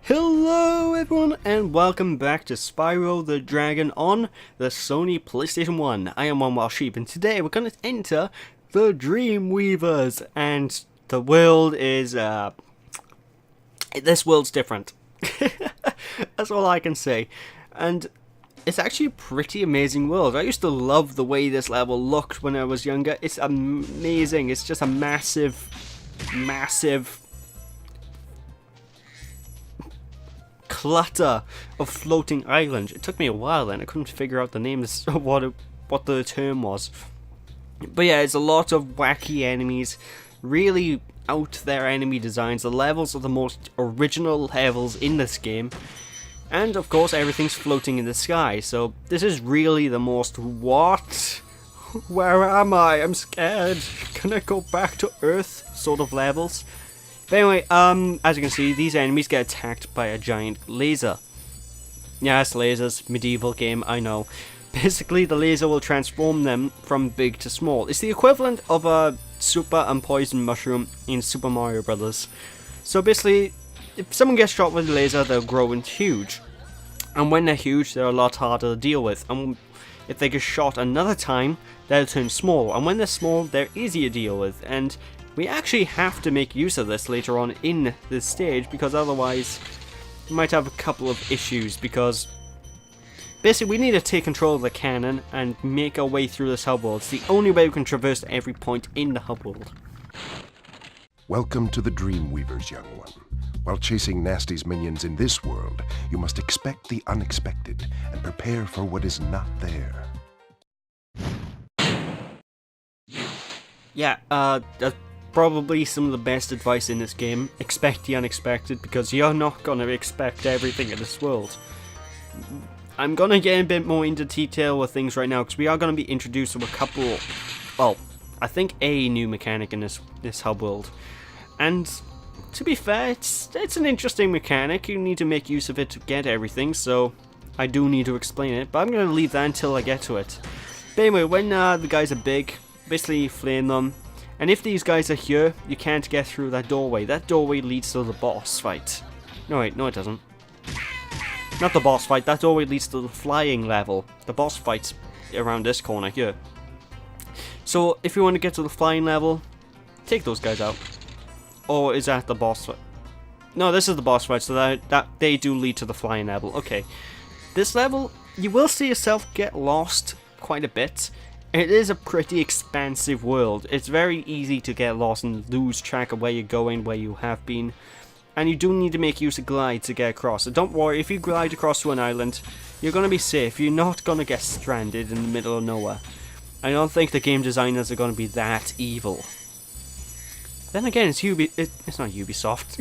Hello everyone and welcome back to Spyro the Dragon on the Sony PlayStation 1. I am BaaaaAAAHHhh and today we're going to enter the Dreamweavers and the world is, this world's different. That's all I can say. And it's actually a pretty amazing world. I used to love the way this level looked when I was younger. It's amazing. It's just a massive clutter of floating islands. It took me a while and I couldn't figure out the names of what the term was. But yeah, it's a lot of wacky enemies, really out there enemy designs. The levels are the most original levels in this game. And of course everything's floating in the sky, so this is really the most what? Where am I? I'm scared. Can I go back to Earth sort of levels? But anyway, as you can see, these enemies get attacked by a giant laser. Yes, lasers, medieval game, I know. Basically, the laser will transform them from big to small. It's the equivalent of a super and poison mushroom in Super Mario Brothers. So basically, if someone gets shot with a laser, they'll grow into huge. And when they're huge, they're a lot harder to deal with. And if they get shot another time, they'll turn small. And when they're small, they're easy to deal with. And we actually have to make use of this later on in this stage, because otherwise we might have a couple of issues, because basically we need to take control of the cannon and make our way through this hub world. It's the only way we can traverse every point in the hub world. Welcome to the Dreamweavers, young one. While chasing Nasty's minions in this world, you must expect the unexpected and prepare for what is not there. Yeah, that's probably some of the best advice in this game. Expect the unexpected, because you're not going to expect everything in this world. I'm going to get a bit more into detail with things right now, because we are going to be introduced to a couple, well, I think a new mechanic in this hub world. And to be fair, it's an interesting mechanic. You need to make use of it to get everything, so I do need to explain it, but I'm going to leave that until I get to it. But anyway, when the guys are big, basically flame them. And if these guys are here, you can't get through that doorway. That doorway leads to the boss fight. No wait, no it doesn't. Not the boss fight, that doorway leads to the flying level. The boss fight's around this corner here. So if you want to get to the flying level, take those guys out. Or is that the boss fight? No, this is the boss fight, so that they do lead to the flying level. Okay. This level, you will see yourself get lost quite a bit. It is a pretty expansive world. It's very easy to get lost and lose track of where you're going, where you have been. And you do need to make use of glide to get across. So don't worry, if you glide across to an island, you're going to be safe. You're not going to get stranded in the middle of nowhere. I don't think the game designers are going to be that evil. Then again, it's not Ubisoft.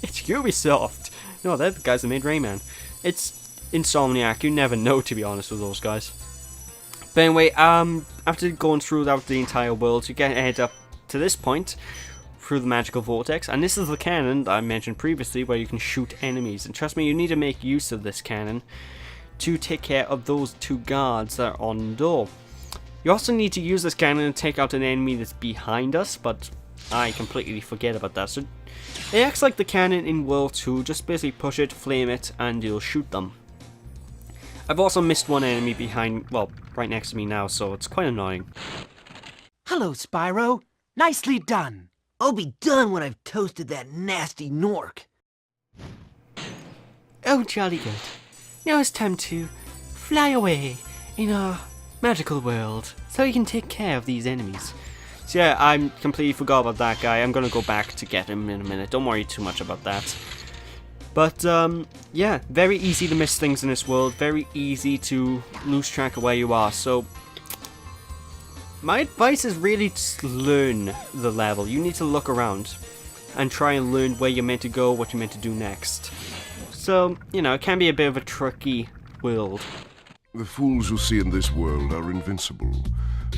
It's Ubisoft. No, they're the guys that made Rayman. It's Insomniac. You never know, to be honest with those guys. But anyway, after going through the entire world, you get head up to this point through the magical vortex, and this is the cannon that I mentioned previously, where you can shoot enemies. And trust me, you need to make use of this cannon to take care of those two guards that are on the door. You also need to use this cannon to take out an enemy that's behind us, but I completely forget about that. So it acts like the cannon in World 2. Just basically push it, flame it, and you'll shoot them. I've also missed one enemy behind, well, right next to me now, so it's quite annoying. Hello, Spyro. Nicely done. I'll be done when I've toasted that nasty Nork. Oh, jolly good. Now it's time to fly away in our magical world, so we can take care of these enemies. So yeah, I completely forgot about that guy. I'm gonna go back to get him in a minute. Don't worry too much about that. But, yeah, very easy to miss things in this world, very easy to lose track of where you are, so my advice is really just learn the level. You need to look around and try and learn where you're meant to go, what you're meant to do next. So, you know, it can be a bit of a tricky world. The fools you see in this world are invincible,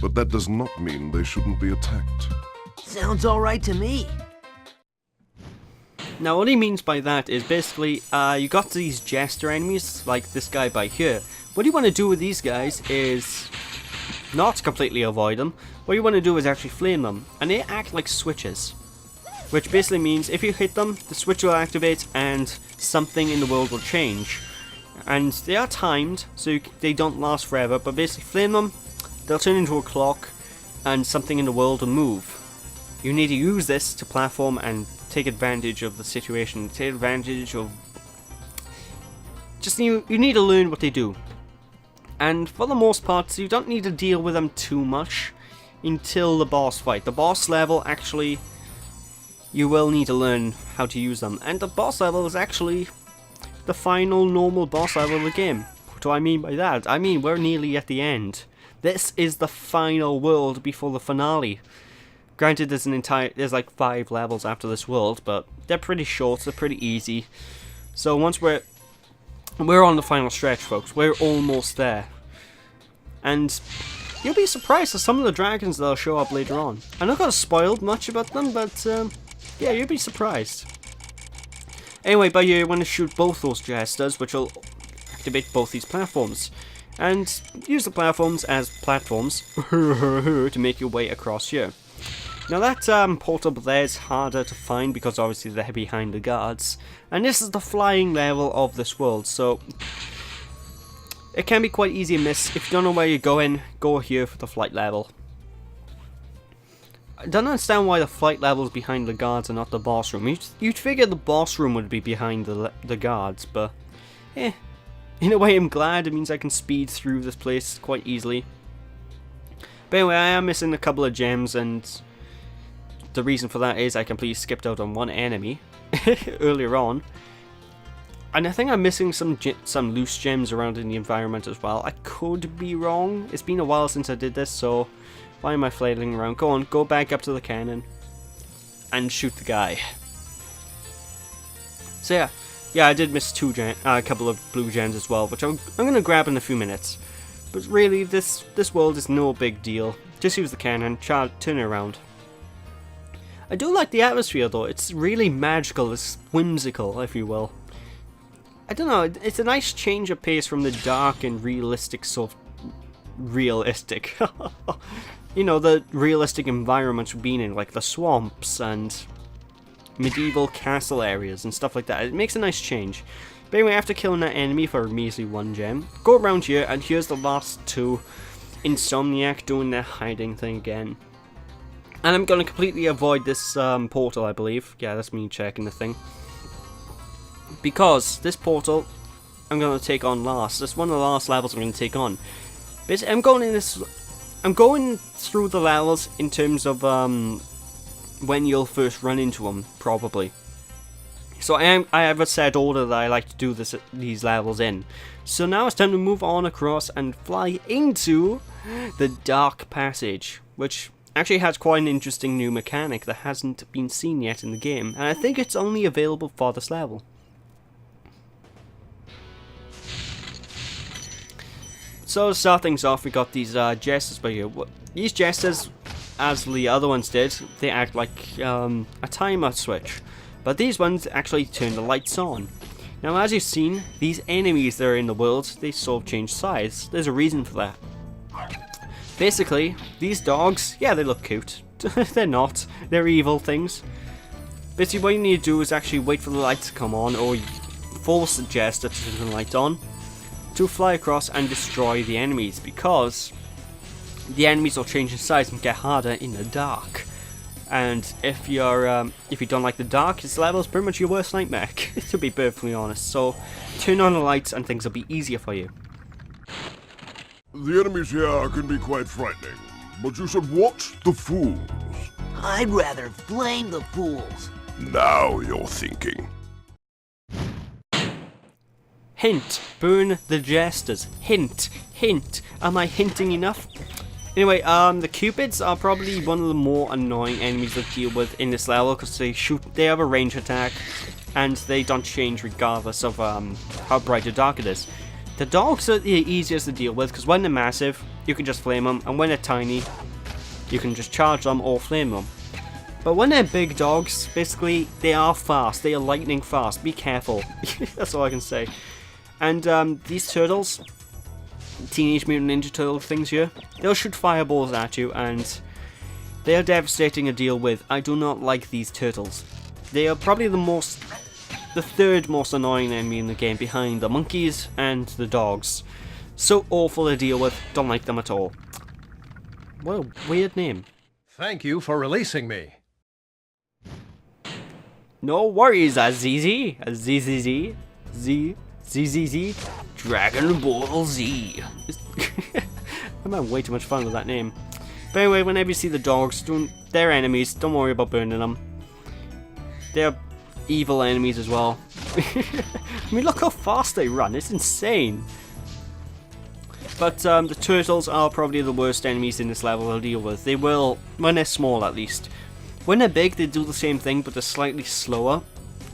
but that does not mean they shouldn't be attacked. Sounds alright to me. Now what he means by that is basically, you got these jester enemies, like this guy by here. What you want to do with these guys is not completely avoid them. What you want to do is actually flame them, and they act like switches. which basically means if you hit them, the switch will activate and something in the world will change. And they are timed, so they don't last forever, but basically flame them, they'll turn into a clock, and something in the world will move. You need to use this to platform and take advantage of the situation, take advantage of... you need to learn what they do. And for the most part, you don't need to deal with them too much until the boss fight. The boss level, actually, you will need to learn how to use them. And the boss level is actually the final normal boss level of the game. What do I mean by that? I mean, we're nearly at the end. This is the final world before the finale. Granted, there's like 5 levels after this world, but they're pretty short, they're pretty easy. So once we're on the final stretch, folks. We're almost there. And you'll be surprised at some of the dragons that'll show up later on. I'm not going to spoil much about them, but yeah, you'll be surprised. Anyway, by you want to shoot both those jesters, which will activate both these platforms. And use the platforms as platforms to make your way across here. Now that portal there is harder to find because obviously they're behind the guards. And this is the flying level of this world, so it can be quite easy to miss. If you don't know where you're going, go here for the flight level. I don't understand why the flight level is behind the guards and not the boss room. You'd figure the boss room would be behind the guards, but in a way I'm glad. It means I can speed through this place quite easily. But anyway, I am missing a couple of gems, and the reason for that is I completely skipped out on one enemy earlier on. And I think I'm missing some loose gems around in the environment as well. I could be wrong. It's been a while since I did this, so why am I flailing around? Go on, go back up to the cannon and shoot the guy. So yeah, I did miss a couple of blue gems as well, which I'm going to grab in a few minutes. But really, this world is no big deal. Just use the cannon, turn it around. I do like the atmosphere though. It's really magical, it's whimsical, if you will. I don't know, it's a nice change of pace from the dark and realistic realistic. You know, the realistic environments we've been in, like the swamps and medieval castle areas and stuff like that. It makes a nice change. But anyway, after killing that enemy for a measly 1 gem, go around here, and here's the last 2. Insomniac doing their hiding thing again. And I'm going to completely avoid this portal, I believe. Yeah, that's me checking the thing. Because this portal, I'm going to take on last. That's one of the last levels I'm going to take on. Basically, I'm going through the levels in terms of when you'll first run into them, probably. So I have a set order that I like to do these levels in. So now it's time to move on across and fly into the Dark Passage, which actually has quite an interesting new mechanic that hasn't been seen yet in the game, and I think it's only available for this level. So to start things off, we got these jesters by here. These jesters, as the other ones did, they act like a timer switch. But these ones actually turn the lights on. Now as you've seen, these enemies that are in the world, they sort of change size. There's a reason for that. Basically, these dogs, yeah, they look cute. They're not. They're evil things. Basically what you need to do is actually wait for the lights to come on, or force the jester to turn the light on, to fly across and destroy the enemies, because the enemies will change in size and get harder in the dark. And if you don't like the dark, this level is pretty much your worst nightmare, to be perfectly honest. So turn on the lights and things will be easier for you. The enemies here can be quite frightening, but you should watch the fools. I'd rather flame the fools. Now you're thinking. Hint, burn the jesters. Hint, hint. Am I hinting enough? Anyway, the Cupids are probably one of the more annoying enemies to deal with in this level, because they have a range attack, and they don't change regardless of how bright or dark it is. The dogs are the easiest to deal with, because when they're massive, you can just flame them, and when they're tiny, you can just charge them or flame them. But when they're big dogs, basically, they are fast. They are lightning fast. Be careful. That's all I can say. And these turtles, Teenage Mutant Ninja Turtle things here, they'll shoot fireballs at you, and They are devastating to deal with. I do not like these turtles. They are probably the third most annoying enemy in the game behind the monkeys and the dogs. So awful to deal with, don't like them at all. What a weird name. Thank you for releasing me. No worries, Azizi. Azizz. ZZZ. Dragon Ball Z. I'm having way too much fun with that name. But anyway, whenever you see the dogs, they're enemies, don't worry about burning them. They're evil enemies as well. I mean, look how fast they run, it's insane. But the turtles are probably the worst enemies in this level to deal with. They will, when they're small at least. When they're big, they do the same thing, but they're slightly slower.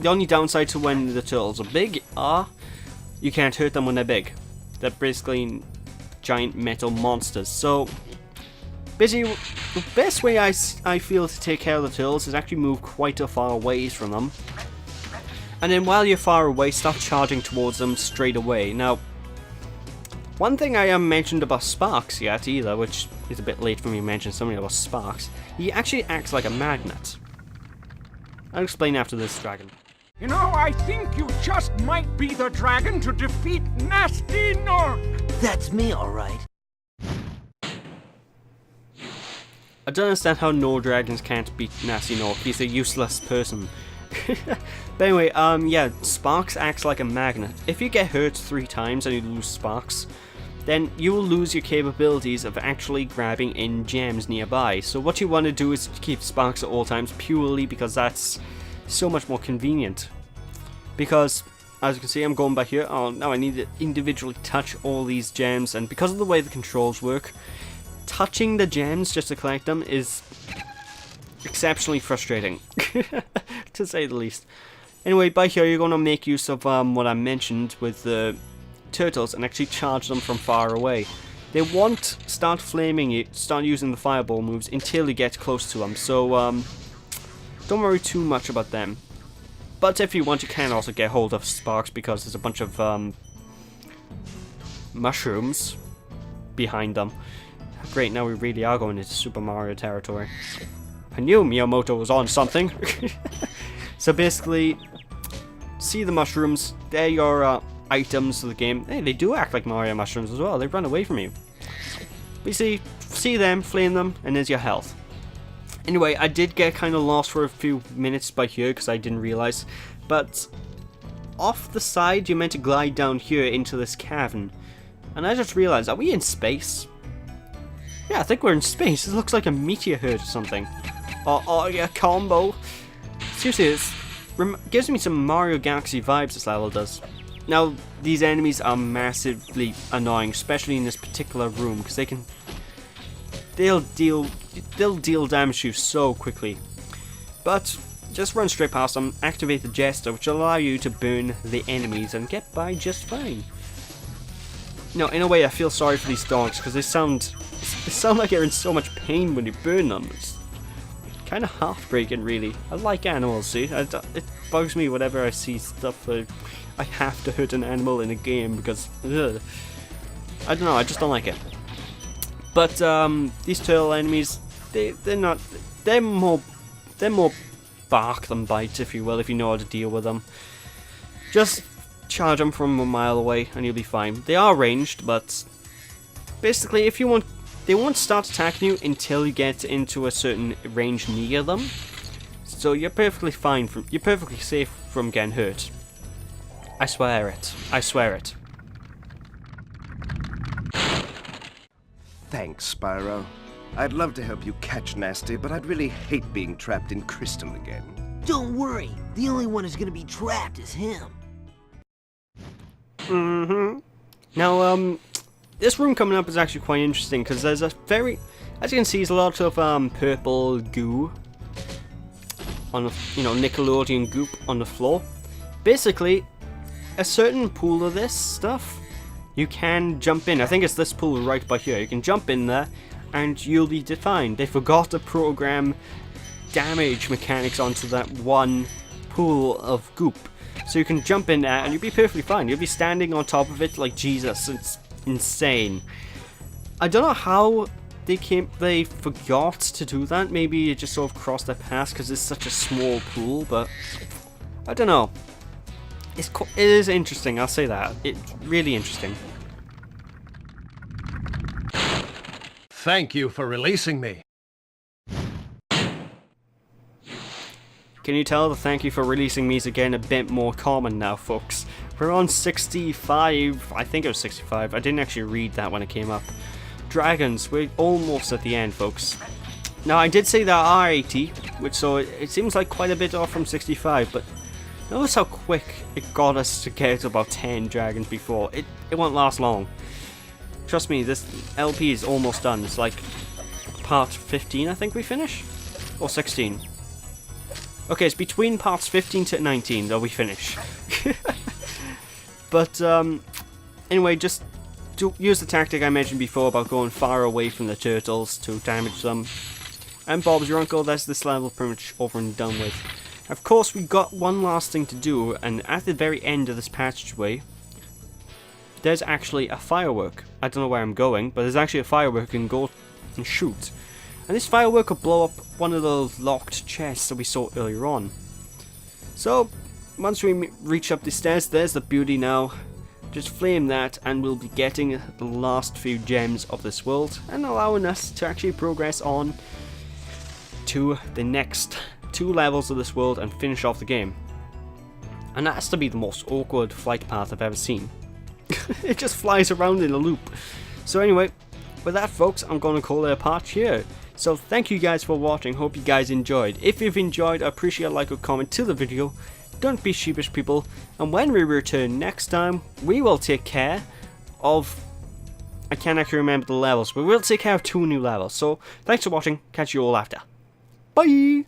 The only downside to when the turtles are big are you can't hurt them when they're big. They're basically giant metal monsters. So, basically, the best way I feel to take care of the turtles is actually move quite a far away from them. And then while you're far away, start charging towards them straight away. Now, one thing I haven't mentioned about Sparks yet either, which is a bit late for me to mention something about Sparks. He actually acts like a magnet. I'll explain after this dragon. You know, I think you just might be the dragon to defeat Nasty Nork. That's me, alright. I don't understand how no dragons can't beat Nasty Nork. He's a useless person. But anyway, yeah, Sparks acts like a magnet. If you get hurt 3 times and you lose Sparks, then you will lose your capabilities of actually grabbing in gems nearby. So what you want to do is keep Sparks at all times, purely because that's so much more convenient. Because, as you can see, I'm going back here. Oh, now I need to individually touch all these gems, and because of the way the controls work, touching the gems just to collect them is exceptionally frustrating, to say the least. Anyway, by here you're going to make use of what I mentioned with the turtles and actually charge them from far away. They won't start flaming you, start using the fireball moves until you get close to them, so don't worry too much about them. But if you want, you can also get hold of Sparks because there's a bunch of mushrooms behind them. Great, now we really are going into Super Mario territory. I knew Miyamoto was on something. So basically, see the mushrooms, they're your items of the game. Hey, they do act like Mario mushrooms as well, they run away from you. But you see them, flame them, and there's your health. Anyway, I did get kind of lost for a few minutes by here because I didn't realize. But off the side, you're meant to glide down here into this cavern. And I just realized, are we in space? Yeah, I think we're in space. It looks like a meteor hurt or something. Oh yeah, combo. Seriously, it gives me some Mario Galaxy vibes, this level does. Now, these enemies are massively annoying, especially in this particular room, because they'll deal damage to you so quickly. But just run straight past them, activate the Jester, which will allow you to burn the enemies and get by just fine. Now, in a way, I feel sorry for these dogs because they sound like they're in so much pain when you burn them. It's kind of heartbreaking, really. I like animals, see? It bugs me whenever I see stuff where I have to hurt an animal in a game because ugh. I don't know, I just don't like it. But these turtle enemies, they're more bark than bite, if you will, if you know how to deal with them. Just charge them from a mile away and you'll be fine. They are ranged, but basically if you want, they won't start attacking you until you get into a certain range near them. So you're perfectly fine, you're perfectly safe from getting hurt. I swear it. I swear it. Thanks, Spyro. I'd love to help you catch Nasty, but I'd really hate being trapped in Crystal again. Don't worry, the only one who's gonna be trapped is him. Now, this room coming up is actually quite interesting because there's a very, as you can see, there's a lot of purple goo on the, Nickelodeon goop on the floor. Basically, a certain pool of this stuff, you can jump in. I think it's this pool right by here. You can jump in there, and you'll be defined. They forgot to program damage mechanics onto that one pool of goop. So you can jump in there and you'll be perfectly fine. You'll be standing on top of it like Jesus. It's insane. I don't know how they forgot to do that. Maybe it just sort of crossed their paths because it's such a small pool, but I don't know. It is interesting, I'll say that. It's really interesting. Thank you for releasing me. Can you tell the thank you for releasing me is again a bit more common now, folks? We're on 65, I think it was 65, I didn't actually read that when it came up. Dragons, we're almost at the end, folks. Now I did say there are 80, so it seems like quite a bit off from 65, but notice how quick it got us to get to about 10 dragons before. It won't last long. Trust me, this LP is almost done. It's like part 15 I think we finish? Or 16? Okay, it's between parts 15 to 19 that we finish. But anyway, just use the tactic I mentioned before about going far away from the turtles to damage them. And Bob's your uncle, that's this level pretty much over and done with. Of course, we got one last thing to do, and at the very end of this passageway, there's actually a firework. I don't know where I'm going, but there's actually a firework you can go and shoot. And this firework will blow up one of those locked chests that we saw earlier on. So, once we reach up the stairs, there's the beauty now. Just flame that and we'll be getting the last few gems of this world and allowing us to actually progress on to the next 2 levels of this world and finish off the game. And that has to be the most awkward flight path I've ever seen. It just flies around in a loop. So anyway, with that folks, I'm going to call it a part here. So thank you guys for watching, hope you guys enjoyed. If you've enjoyed, I appreciate a like or comment to the video. Don't be sheepish people, and when we return next time, we will take care of, I can't actually remember the levels, but we'll take care of 2 new levels. So thanks for watching, catch you all after. Bye!